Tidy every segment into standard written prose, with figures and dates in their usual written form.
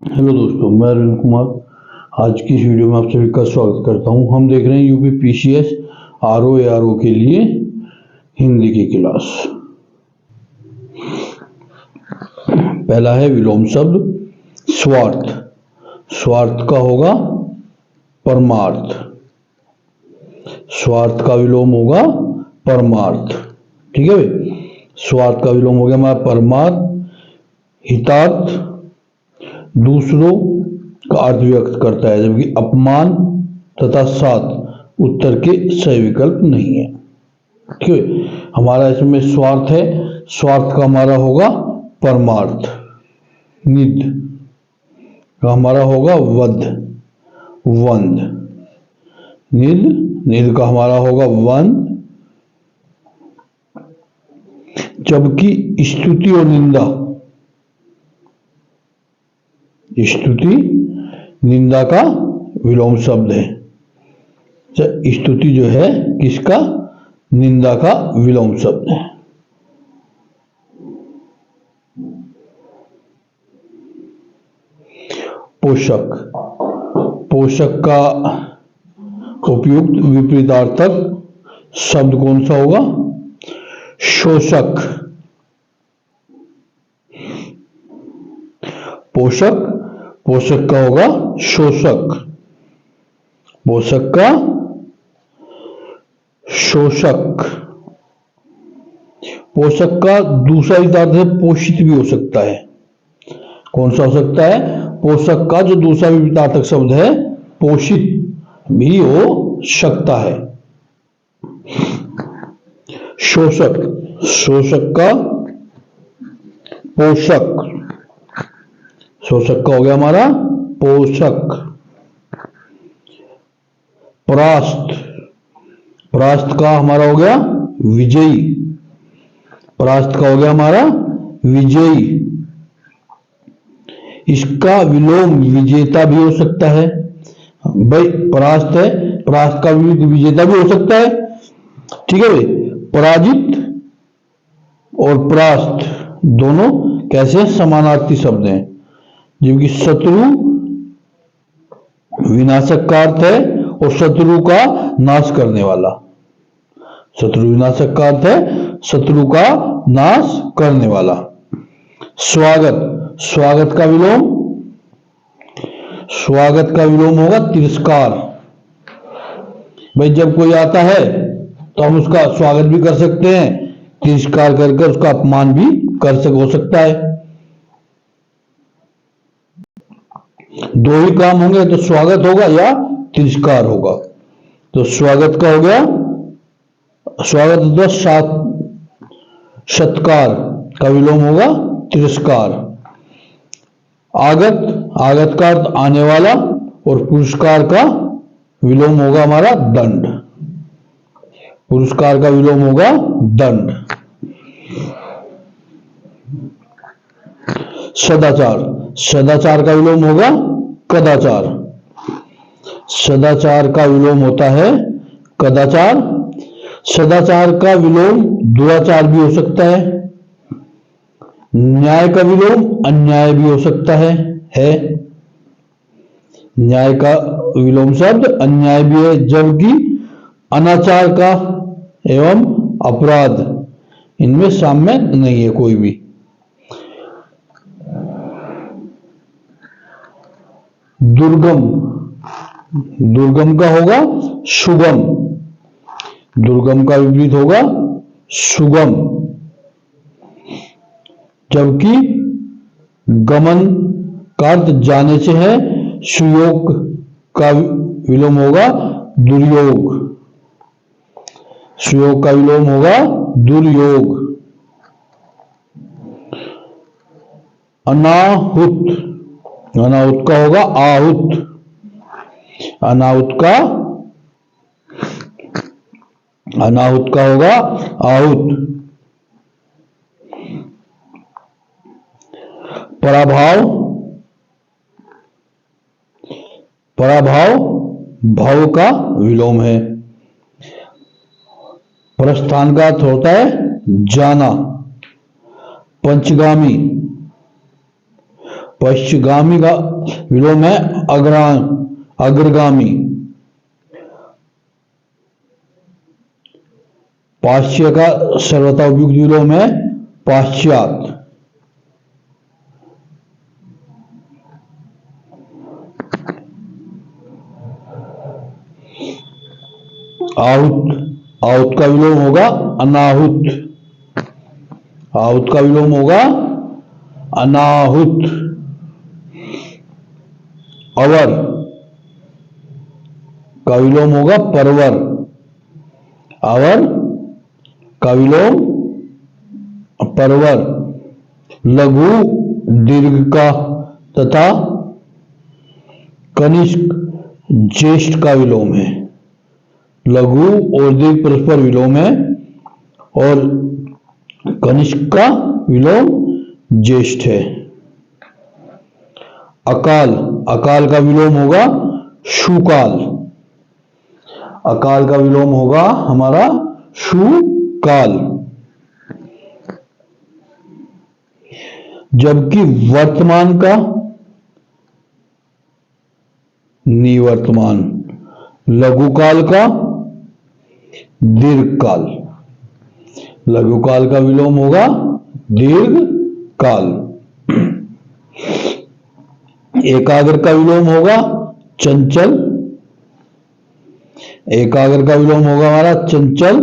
Hello दोस्तों, मैं अरविंद कुमार। आज की इस वीडियो में आप सभी का स्वागत करता हूं। हम देख रहे हैं यूपी पीसीएस आरओ एआरओ के लिए हिंदी की क्लास। पहला है विलोम शब्द स्वार्थ। स्वार्थ का होगा परमार्थ। स्वार्थ का विलोम होगा परमार्थ। ठीक है भाई। स्वार्थ का विलोम हो गया हमारा परमार्थ। हितार्थ दूसरों का अर्थ व्यक्त करता है, जबकि अपमान तथा साथ उत्तर के सही विकल्प नहीं है। ठीक है। हमारा इसमें स्वार्थ है, स्वार्थ का हमारा होगा परमार्थ। निध का हमारा होगा वध, वंद। निध निध का हमारा होगा वंद। जबकि स्तुति और निंदा, स्तुति निंदा का विलोम शब्द है। स्तुति जो है किसका? निंदा का विलोम शब्द है। पोषक, पोषक का उपयुक्त विपरीतार्थक शब्द कौन सा होगा? शोषक। पोषक, पोषक का होगा शोषक। पोषक का शोषक। पोषक का दूसरा विपरीतार्थ है पोषित भी हो सकता है। कौन सा हो सकता है? पोषक का जो दूसरा विपरीतार्थक शब्द है पोषित भी हो सकता है। शोषक, शोषक का पोषक। शोषक का हो गया हमारा पोषक। परास्त, परास्त का हमारा हो गया विजयी। परास्त का हो गया हमारा विजयी। इसका विलोम विजेता भी हो सकता है। भाई परास्त है, परास्त का विजेता भी हो सकता है। ठीक है भाई। पराजित और परास्त दोनों कैसे समानार्थी शब्द हैं, जबकि शत्रु विनाशक का अर्थ है और शत्रु का नाश करने वाला। शत्रु विनाशक का अर्थ है शत्रु का नाश करने वाला। स्वागत, स्वागत का विलोम, स्वागत का विलोम होगा तिरस्कार। भाई जब कोई आता है तो हम उसका स्वागत भी कर सकते हैं, तिरस्कार करके उसका अपमान भी हो सकता है। दो ही काम होंगे, तो स्वागत होगा या तिरस्कार होगा। तो स्वागत का हो गया, स्वागत होगा सत्कार का विलोम होगा तिरस्कार। आगत, आगत का अर्थ आने वाला और पुरस्कार का विलोम होगा हमारा दंड। पुरस्कार का विलोम होगा दंड। सदाचार, सदाचार का विलोम होगा कदाचार। सदाचार का विलोम होता है कदाचार। सदाचार का विलोम दुराचार भी हो सकता है। न्याय का विलोम अन्याय भी हो सकता है। न्याय का विलोम शब्द अन्याय भी है, जबकि अनाचार का एवं अपराध इनमें साम्य नहीं है कोई भी। दुर्गम, दुर्गम का होगा सुगम। दुर्गम का विपरीत होगा सुगम। जबकि गमन का अर्थ जाने से है, सुयोग का विलोम होगा दुर्योग। सुयोग का विलोम होगा दुर्योग। अनाहुत, अनाहुत का होगा आहुत। अनाहुत का, अनाहुत का होगा आहुत। पराभाव, पराभाव भाव का विलोम है। प्रस्थान का अर्थ होता है जाना। पंचगामी, पश्चगामी का विलोम है अग्रगामी। पाश्चात्य का सर्वथा उपयुक्त विलोम है पाश्चात्य। आहुत, आहुत का विलोम होगा अनाहुत। आहुत का विलोम होगा अनाहुत। अवर का विलोम होगा परवर। अवर का विलोम परवर। लघु दीर्घ का तथा कनिष्क ज्येष्ठ का विलोम है। लघु और दीर्घ परस्पर विलोम है और कनिष्क का विलोम ज्येष्ठ है। अकाल, अकाल का विलोम होगा शुकाल। अकाल का विलोम होगा हमारा शुकाल। जबकि वर्तमान का निवर्तमान। लघुकाल का दीर्घकाल। लघुकाल का विलोम होगा दीर्घकाल। एकाग्र का विलोम होगा चंचल। एकाग्र का विलोम होगा हमारा चंचल।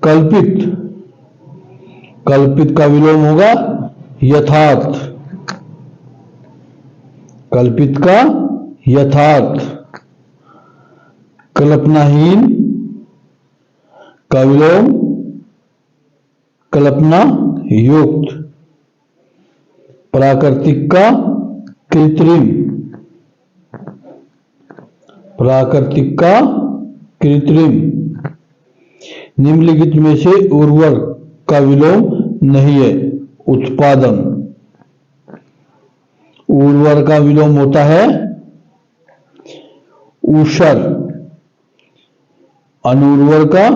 कल्पित, कल्पित का विलोम होगा यथार्थ। कल्पित का यथार्थ। कल्पनाहीन का विलोम कल्पना युक्त। प्राकृतिक का कृत्रिम। प्राकृतिक का कृत्रिम। निम्नलिखित में से उर्वरक का विलोम नहीं है। उत्पादन। उर्वर का विलोम होता है ऊषर। अनुर्वर का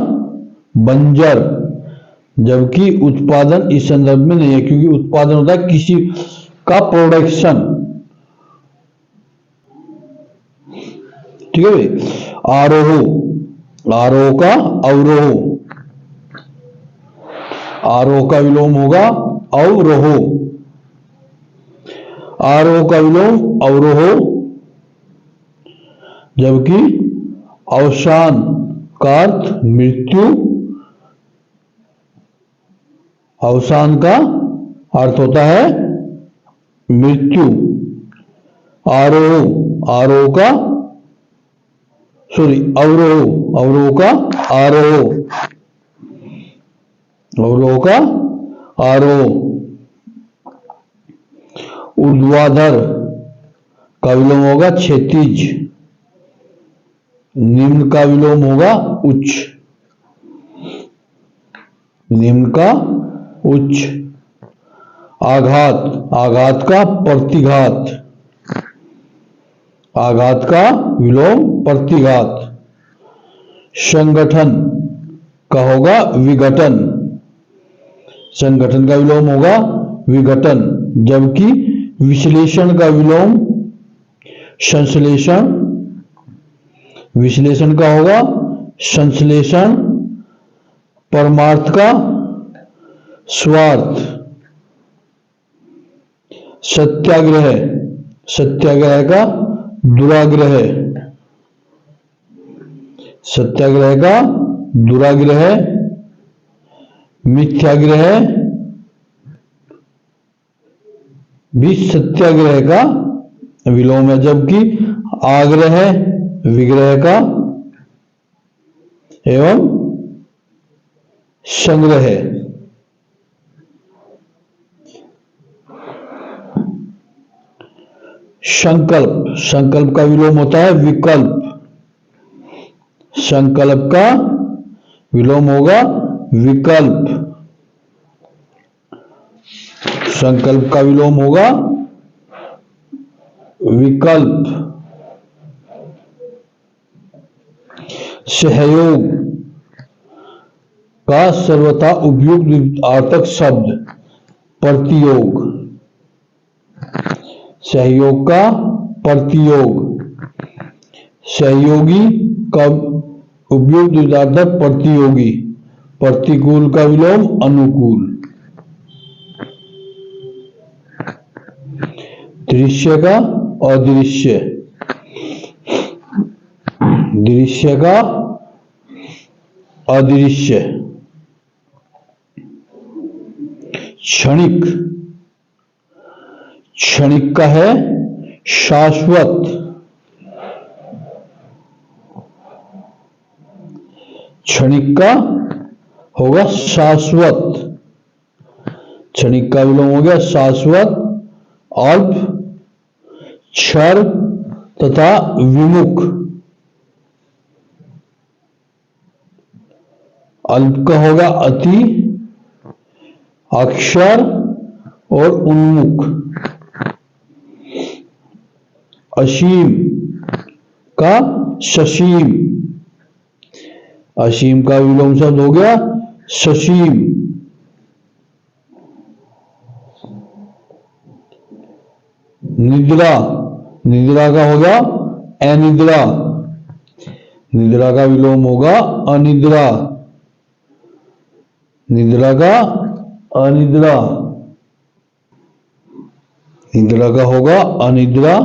बंजर। जबकि उत्पादन इस संदर्भ में नहीं है, क्योंकि उत्पादन होता है किसी का प्रोडक्शन। ठीक है भाई। आरोह, आरोह का अवरोह। आरोह का विलोम होगा अवरोह। आरोह का विलोम अवरोह। जबकि अवसान का अर्थ मृत्यु। अवसान का अर्थ होता है मृत्यु। आरोह, आरोह का अवरोह, अवरोह का आरोह। अवरोह का आरोह। ऊर्ध्वाधर का विलोम होगा क्षैतिज। निम्न का विलोम होगा उच्च। निम्न का उच्च। आघात, आघात का प्रतिघात। आघात का विलोम प्रतिघात। संगठन का होगा विघटन। संगठन का विलोम होगा विघटन। जबकि विश्लेषण का विलोम संश्लेषण। विश्लेषण का होगा संश्लेषण। परमार्थ का स्वार्थ। सत्याग्रह, सत्याग्रह का दुराग्रह। सत्याग्रह का दुराग्रह। मिथ्याग्रह भी सत्याग्रह का विलोम है। जबकि आग्रह विग्रह का एवं संग्रह। संकल्प, संकल्प का विलोम होता है विकल्प। संकल्प का विलोम होगा विकल्प। संकल्प का विलोम होगा विकल्प। सहयोग का सर्वथा उपयुक्त अर्थक शब्द प्रतियोग। सहयोग का प्रतियोग, सहयोगी का उपयुक्त विरुद्धार्थक प्रतियोगी, प्रतिकूल का विलोम अनुकूल। दृश्य का अदृश्य, दृश्य का अदृश्य। क्षणिक, क्षणिक का है शाश्वत, क्षणिक का होगा शाश्वत, क्षणिक का विलोम हो गया शाश्वत, अल्प, क्षर तथा विमुख। अल्प का होगा अति, अक्षर और उन्मुख। असीम का ससीम, असीम का विलोम शब्द हो गया ससीम। निद्रा, निद्रा का होगा अनिद्रा, निद्रा का विलोम होगा अनिद्रा, निद्रा का अनिद्रा, निद्रा का होगा अनिद्रा।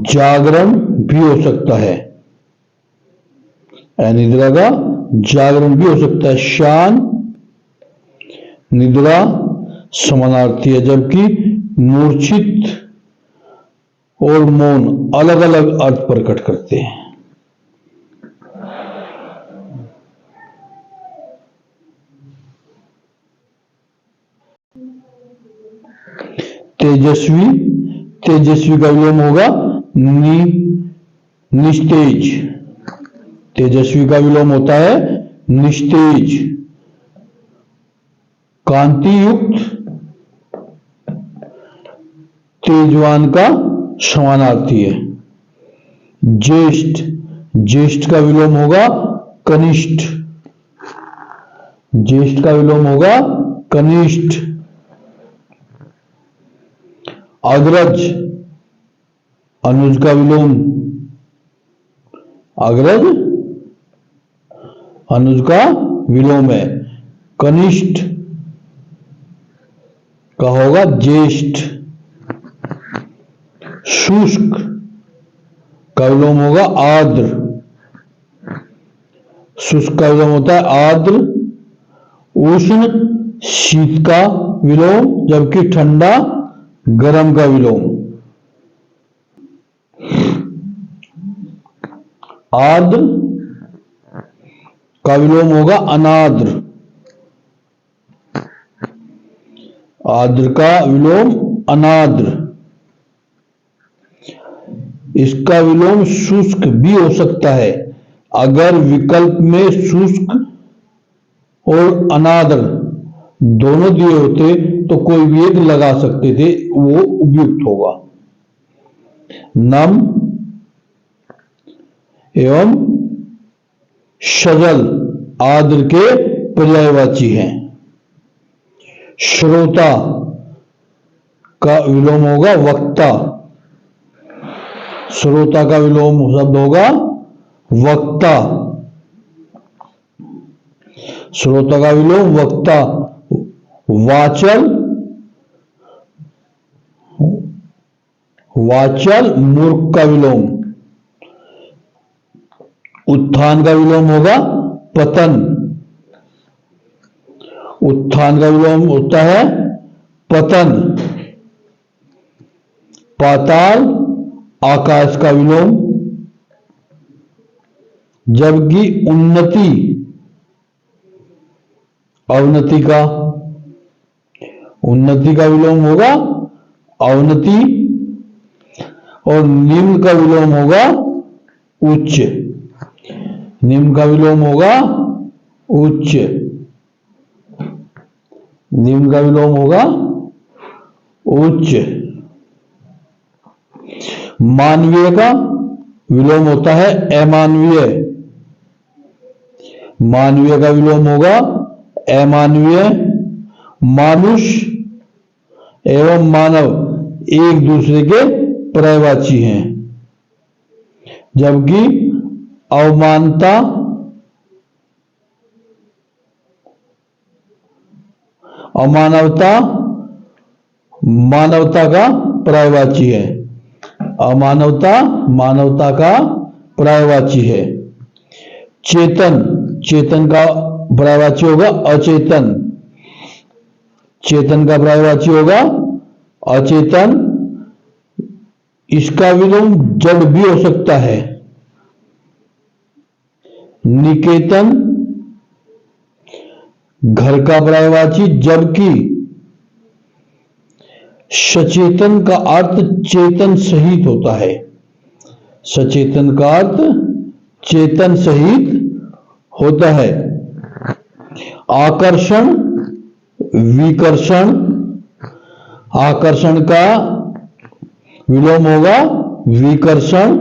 जागरण भी हो सकता है, अनिद्रा का जागरण भी हो सकता है। शान, निद्रा समानार्थी है, जबकि मूर्छित और मौन अलग अलग अर्थ प्रकट करते हैं। तेजस्वी, तेजस्वी का विलोम होगा निस्तेज, तेजस्वी का विलोम होता है निस्तेज। कांति युक्त, तेजवान का समानार्थी है। ज्येष्ठ, ज्येष्ठ का विलोम होगा कनिष्ठ, ज्येष्ठ का विलोम होगा कनिष्ठ। अग्रज, अनुज का विलोम, अग्रज अनुज का विलोम है। कनिष्ठ का होगा ज्येष्ठ। शुष्क का विलोम होगा आर्द्र, शुष्क का विलोम होता है आर्द्र। उष्ण, शीत का विलोम, जबकि ठंडा गर्म का विलोम। आर्द्र का विलोम होगा अनाद्र, आर्द्र का विलोम अनाद्र। इसका विलोम शुष्क भी हो सकता है, अगर विकल्प में शुष्क और अनाद्र दोनों दिए होते तो कोई भी एक लगा सकते थे, वो उपयुक्त होगा। नम एवं सजल आर्द्र के पर्यायवाची हैं। श्रोता का विलोम होगा वक्ता, श्रोता का विलोम शब्द होगा वक्ता, श्रोता का विलोम वक्ता। वाचल, वाचल मूर्ख का विलोम। उत्थान का विलोम होगा पतन, उत्थान का विलोम होता है पतन। पाताल आकाश का विलोम, जबकि उन्नति अवनति का, उन्नति का विलोम होगा अवनति और निम्न का विलोम होगा उच्च, निम्न का विलोम होगा उच्च, निम्न का विलोम होगा उच्च। मानवीय का विलोम होता है अमानवीय, मानवीय का विलोम होगा अमानवीय। मानुष एवं मानव एक दूसरे के पर्यायवाची हैं, जबकि अवमानता अमानवता मानवता का पर्यायवाची है। अमानवता मानवता का पर्यायवाची है। चेतन चेतन का पर्यायवाची होगा अचेतन। चेतन का पर्यायवाची होगा अचेतन। इसका विलोम जड़ भी हो सकता है। निकेतन घर का पर्यायवाची, जबकि सचेतन का अर्थ चेतन सहित होता है। सचेतन का अर्थ चेतन सहित होता है। आकर्षण विकर्षण, आकर्षण का विलोम होगा विकर्षण।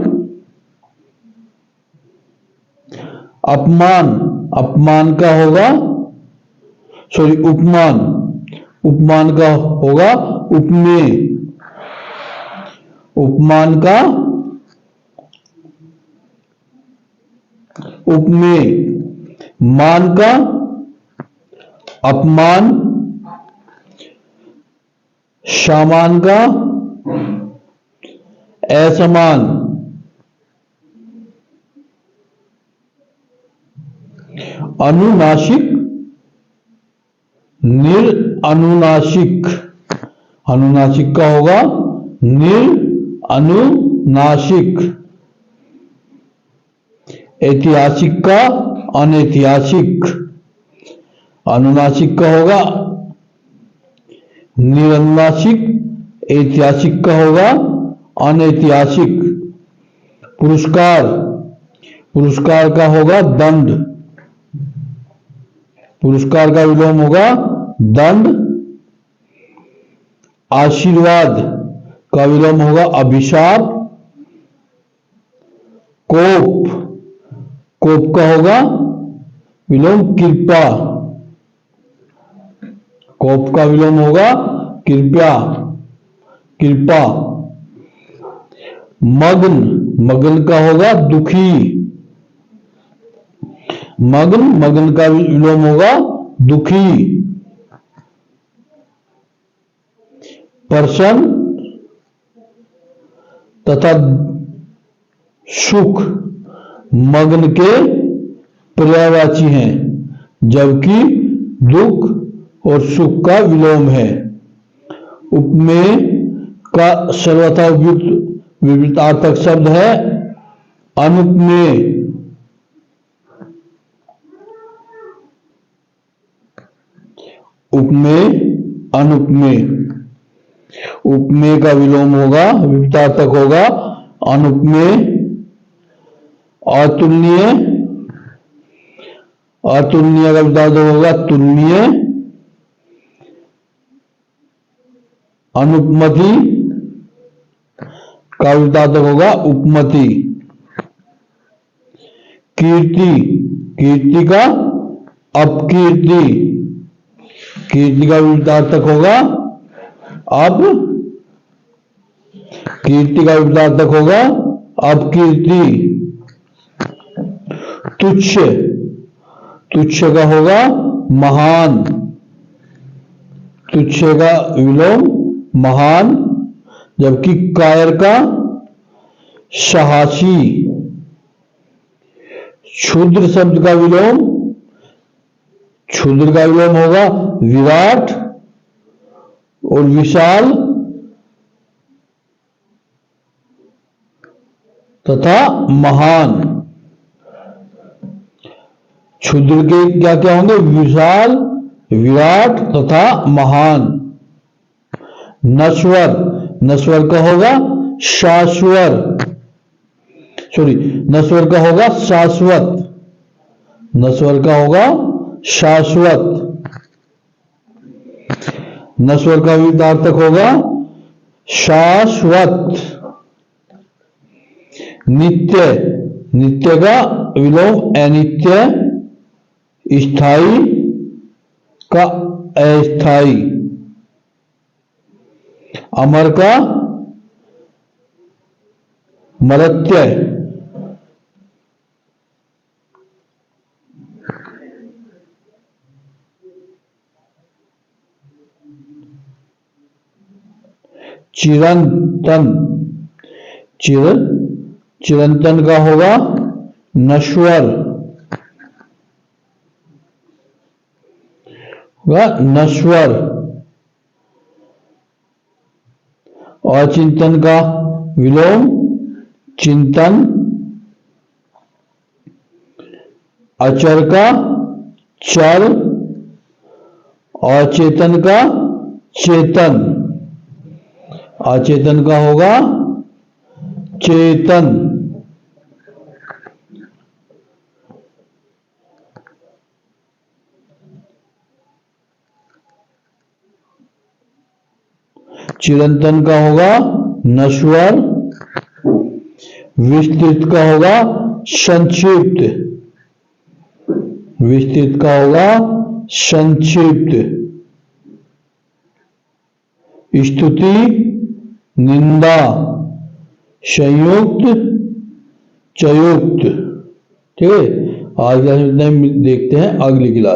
अपमान अपमान का होगा उपमान, उपमान का होगा उपमेय। उपमान का उपमेय। मान का अपमान। सामान का असमान। अनुनासिक निरअनुनासिक, अनुनासिक का होगा निरअनुनासिक। ऐतिहासिक का अनैतिहासिक, अनुनासिक का होगा निरनुनासिक, ऐतिहासिक का होगा अनैतिहासिक। पुरस्कार पुरस्कार का होगा दंड, पुरस्कार का विलोम होगा दंड। आशीर्वाद का विलोम होगा अभिशाप। कोप कोप का होगा विलोम कृपा। कोप का विलोम होगा कृपया कृपा। मग्न मग्न का होगा दुखी। मग्न मग्न का विलोम होगा दुखी। प्रसन्न तथा सुख मग्न के पर्यायवाची हैं, जबकि दुख और सुख का विलोम है। उपमेय का सर्वथा उपयुक्त विपरीतार्थक शब्द है अनुपमेय। उपमेय अनुपमेय। उपमेय का विलोम होगा विपरीतार्थक होगा अनुपमेय। अतुलनीय अतुलनीय का विपरीतार्थक होगा तुलनीय। अनुपमति का विपरीतार्थक होगा उपमति। कीर्ति कीर्ति का अपकीर्ति, कीर्ति का विपरीतार्थक होगा अब, कीर्ति का विपरीतार्थक होगा अपकीर्ति। तुच्छ तुच्छ का होगा महान, तुच्छ का विलोम महान, जबकि कायर का साहसी। क्षुद्र शब्द का विलोम, क्षुद्र का विलोम होगा विराट और विशाल तथा महान। क्षुद्र के क्या क्या होंगे विशाल विराट तथा महान। नश्वर नश्वर का होगा शाश्वत, नश्वर का होगा शाश्वत, नश्वर का होगा शाश्वत। नश्वर का विपरीतार्थक होगा शाश्वत। नित्य नित्य का विलोम अनित्य, स्थायी का अस्थायी। अमर का मरत्यय, चिरंतन, चिरंतन का होगा नश्वर, होगा नश्वर। अचिंतन का विलोम चिंतन, अचर का चर, अचेतन का चेतन, अचेतन का होगा चेतन। चिरंतन का होगा नश्वर, विस्तृत का होगा संक्षिप्त, विस्तृत का होगा संक्षिप्त। स्तुति निंदा संयुक्त चयुक्त। ठीक है, आज का इतना ही, देखते हैं अगली क्लास।